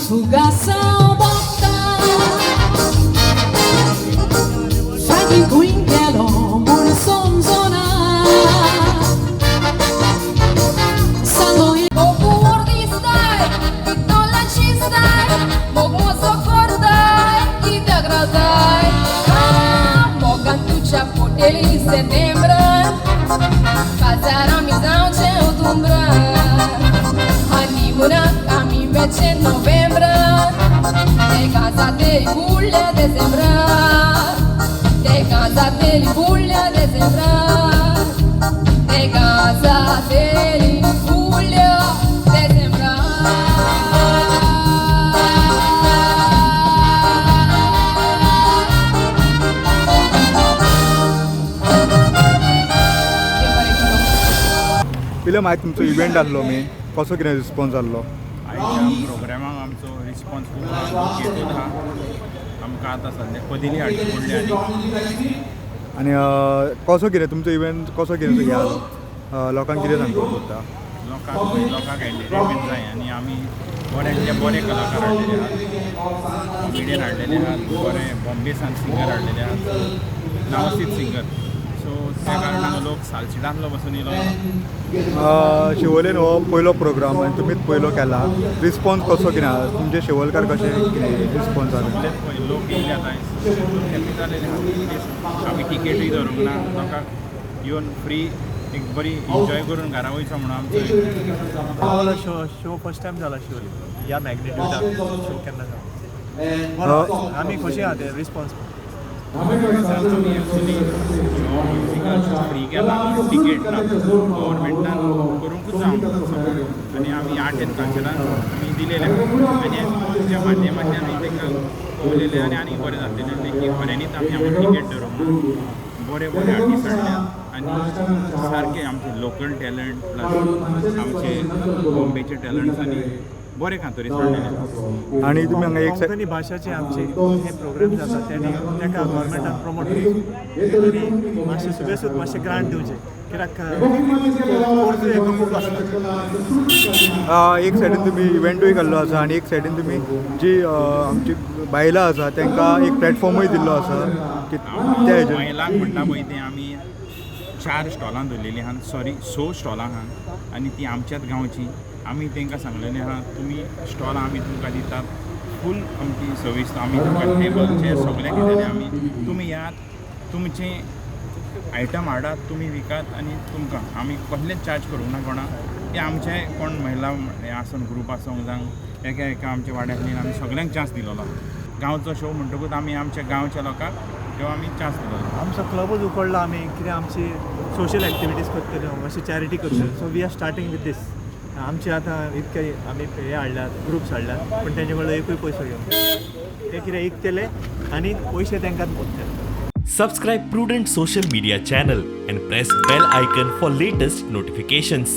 Sugação bota Faghi quingelo Murisom zona Salo in Mogu ordi stai, pitola ci stai, mogu soccordai, ti degradai. Mogan tu c'ha poteli se nembra, casara mi zauce o tumbra. Honeymoon a mi invece novembre, de casa de bulle dezembre, de casa de bulle dezembre, de casa de bulle dezembre. पयलीं मागीर तुमचो event आहलो मी कसो कितें response जाल्लो आयच्या प्रोग्रामाक आमचो response खूब येतलो आहा आमकां आतां सद्या पदिली हाडची पडली आनी कसो कितें तुमचो इव्हेंट कसो कितें हें जालो लोकांक कितें सांगपाक सोदता लोकांक एंटरटेनमेंट जाय आनी आमी बऱ्यांतले बरे कलाकार हाडलेले आहात कॉमेडियन हाडलेले आहात बरे बॉम्बेसान सिंगर हाडलेले आहात नांवासीत सिंगर सो त्या कारणान लोक सालसिडांतलो बसून येयलो शिवोलेन हो पयलो प्रोग्राम आनी तुमीच पयलो केला रिस्पॉन्स कसो कितें आहा तुमचे शिवोलकार कशें कितें रिस्पॉन्स जालो लोक येयले आतां हॅपी जालेले आहा आमी टिकेटूय धरूंक ना लोकांक येवन फ्री एक बरी एन्जॉय करून घरा वयचो म्हणून आमचो शो फर्स्ट टाइम जाला शिवोली ह्या मॅग्निट्यूडाक शो केन्ना जाला आमी खोशी आहा ते रिस्पॉन्स फ्री केला टिकेट ना गव्हर्मेंटान करूंकूच जावं आनी आमी आर्ट एंड कल्चरान आमी दिलेले आनी त्या माध्यमांतल्यान आमी तांकां उलयले आनी बरें जातलें की खऱ्यांनीच आमी आमकां टिकेट धरूंक बरे बरे आर्टिस्ट हाडल्यात आनी सारके आमचे लोकल टॅलंट प्लस आमचे बॉम्बेचे टॅलंट्स आनी बरे खातोरीस हाडलेले आनी तुमी हांगा एक कोंकणी भाशाचे आमचे हे प्रोग्राम जाता तेणी ताका गव्हर्मेंटान प्रमोट करचें आनी मातशें सुबेसूद मातशें ग्रांट दिवचें कित्याक कोर्स हेका खूब आसता एक सायडीन तुमी इव्हेंटूय केल्लो आसा आनी एक सायडीन तुमी जी आमची बायलां आसा तांकां एक प्लॅटफॉर्मूय दिल्लो आसा की त्या हेजेर महिलांक म्हणटा पळय तें आमी 4 स्टॉलां दवरलेलीं आहात सॉरी 6 स्टॉलां आहात आनी ती आमच्याच गांवची आमी तांकां सांगलेलें आहा तुमी स्टॉलां आमी तुमकां दितात फूल आमची सर्वीस आमी तुमकां टेबल चेर सगळें केलेलें आमी तुमी यात तुमचें आयटम हाडात तुमी विकात आनी तुमकां आमी कसलेंच चार्ज करूंक ना कोणाक ते आमचे कोण महिला हें आसन ग्रूप आसूंक जावं एका आमच्या वाड्यांतली आमी सगळ्यांक चान्स दिलोलो गांवचो शो म्हणटकूच आमी आमच्या गांवच्या लोकांक त्यो आमी चान्स दिलोलो आमचो क्लबूच उकडलो आमी कितें आमची सोशल एक्टिविटीज करतल्यो मातशी चॅरिटी करतल्यो so we are starting with this आमचे आतां इतके आमी हे हाडल्यात ग्रुप्स हाडल्यात पूण तेंचे कडलो एकूय पयसो घेवंक ते कितें इकतेले आनी पयशे तांकांच मोडटले Subscribe Prudent social media channel and press bell icon for latest notifications.